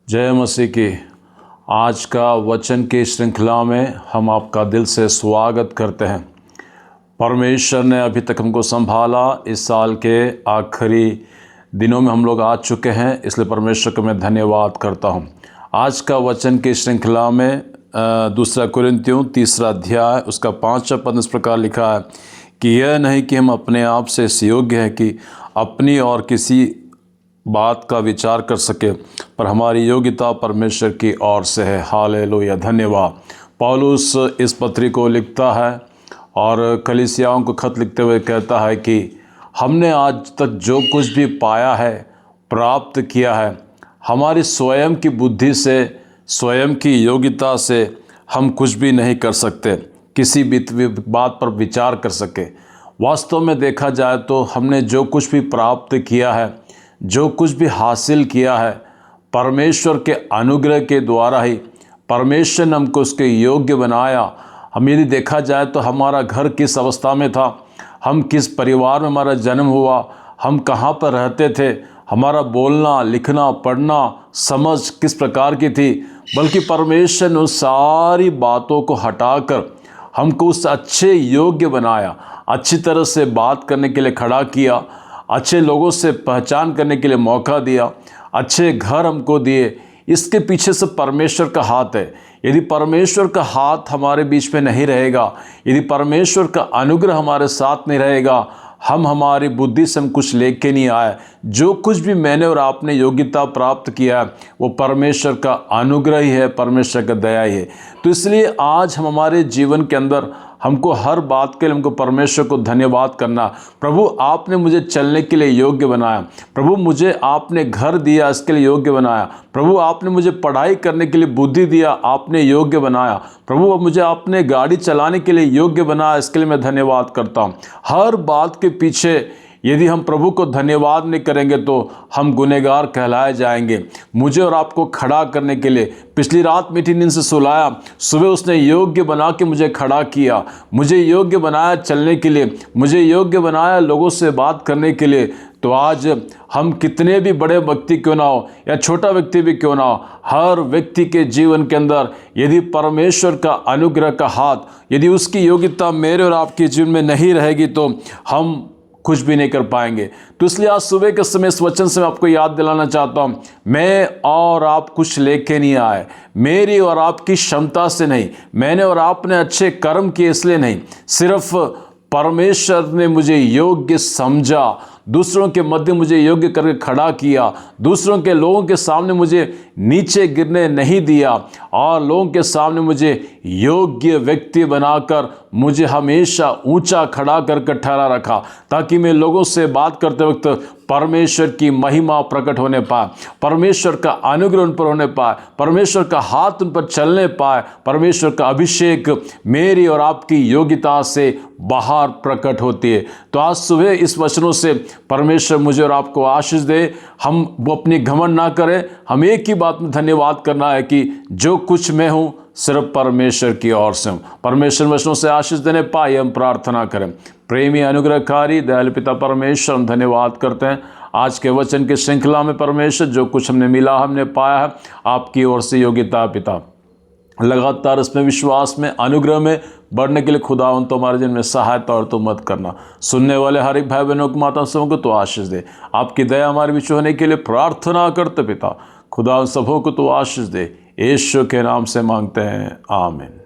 जय मसीह की। आज का वचन की श्रृंखला में हम आपका दिल से स्वागत करते हैं। परमेश्वर ने अभी तक हमको संभाला। इस साल के आखिरी दिनों में हम लोग आ चुके हैं, इसलिए परमेश्वर को मैं धन्यवाद करता हूं। आज का वचन की श्रृंखला में दूसरा कुरिन्थियों 3 अध्याय उसका 5वां पद इस प्रकार लिखा है कि यह नहीं कि हम अपने आप से इस योग्य हैं कि अपनी और किसी बात का विचार कर सके, पर हमारी योग्यता परमेश्वर की ओर से है। हालेलुया, धन्यवाद। पौलुस इस पत्री को लिखता है और कलीसियाओं को खत लिखते हुए कहता है कि हमने आज तक जो कुछ भी पाया है, प्राप्त किया है, हमारी स्वयं की बुद्धि से, स्वयं की योग्यता से हम कुछ भी नहीं कर सकते, किसी भी बात पर विचार कर सके। वास्तव में देखा जाए तो हमने जो कुछ भी प्राप्त किया है, जो कुछ भी हासिल किया है, परमेश्वर के अनुग्रह के द्वारा ही। परमेश्वर ने हमको उसके योग्य बनाया। हम यदि देखा जाए तो हमारा घर किस अवस्था में था, हम किस परिवार में हमारा जन्म हुआ, हम कहाँ पर रहते थे, हमारा बोलना, लिखना, पढ़ना, समझ किस प्रकार की थी, बल्कि परमेश्वर ने उस सारी बातों को हटाकर हमको उस अच्छे योग्य बनाया, अच्छी तरह से बात करने के लिए खड़ा किया, अच्छे लोगों से पहचान करने के लिए मौका दिया, अच्छे घर हमको दिए। इसके पीछे से परमेश्वर का हाथ है। यदि परमेश्वर का हाथ हमारे बीच में नहीं रहेगा, यदि परमेश्वर का अनुग्रह हमारे साथ नहीं रहेगा, हम हमारी बुद्धि से हम कुछ लेके नहीं आए। जो कुछ भी मैंने और आपने योग्यता प्राप्त किया है वो परमेश्वर का अनुग्रह ही है, परमेश्वर का दया ही है। तो इसलिए आज हम हमारे जीवन के अंदर हमको हर बात के लिए हमको परमेश्वर को धन्यवाद करना। प्रभु, आपने मुझे चलने के लिए योग्य बनाया। प्रभु, मुझे आपने घर दिया, इसके लिए योग्य बनाया। प्रभु, आपने मुझे पढ़ाई करने के लिए बुद्धि दिया, आपने योग्य बनाया। प्रभु, अब मुझे आपने गाड़ी चलाने के लिए योग्य बनाया, इसके लिए मैं धन्यवाद करता हूँ। हर बात के पीछे यदि हम प्रभु को धन्यवाद नहीं करेंगे तो हम गुनहगार कहलाए जाएंगे। मुझे और आपको खड़ा करने के लिए पिछली रात मीठी नींद से सुलाया, सुबह उसने योग्य बना के मुझे खड़ा किया, मुझे योग्य बनाया चलने के लिए, मुझे योग्य बनाया लोगों से बात करने के लिए। तो आज हम कितने भी बड़े व्यक्ति क्यों ना हो या छोटा व्यक्ति भी क्यों ना हो, हर व्यक्ति के जीवन के अंदर यदि परमेश्वर का अनुग्रह का हाथ, यदि उसकी योग्यता मेरे और आपके जीवन में नहीं रहेगी तो हम कुछ भी नहीं कर पाएंगे। तो इसलिए आज सुबह के समय इस वचन से मैं आपको याद दिलाना चाहता हूँ, मैं और आप कुछ लेके नहीं आए, मेरी और आपकी क्षमता से नहीं, मैंने और आपने अच्छे कर्म किए इसलिए नहीं, सिर्फ परमेश्वर ने मुझे योग्य समझा, दूसरों के मध्य मुझे योग्य करके खड़ा किया, दूसरों के लोगों के सामने मुझे नीचे गिरने नहीं दिया और लोगों के सामने मुझे योग्य व्यक्ति बनाकर मुझे हमेशा ऊंचा खड़ा करके ठहरा रखा, ताकि मैं लोगों से बात करते वक्त परमेश्वर की महिमा प्रकट होने पाए, परमेश्वर का अनुग्रह उन पर होने पाए, परमेश्वर का हाथ उन पर चलने पाए, परमेश्वर का अभिषेक मेरी और आपकी योग्यता से बाहर प्रकट होती है। तो आज सुबह इस वचनों से परमेश्वर मुझे और आपको आशीष दे। हम वो अपनी घमंड ना करें, हम एक ही बात में धन्यवाद करना है कि जो कुछ मैं हूँ सिर्फ परमेश्वर की ओर से हूँ। परमेश्वर वचनों से आशीष देने पाए हम प्रार्थना करें। प्रेमी अनुग्रहकारी दयालु पिता परमेश्वर, हम धन्यवाद करते हैं आज के वचन की श्रृंखला में। परमेश्वर, जो कुछ हमने मिला, हमने पाया है आपकी ओर से योग्यता पिता, लगातार इसमें विश्वास में, अनुग्रह में बढ़ने के लिए खुदा उन तो हमारे जीवन में सहायता और तो मत करना। सुनने वाले हर एक भाई बहनों को, माता सबों को तो आशीष दे। आपकी दया हमारे बीच होने के लिए प्रार्थना करते पिता, खुदा उन सबों को तो आशीष दे। यीशु के नाम से मांगते हैं, आमीन।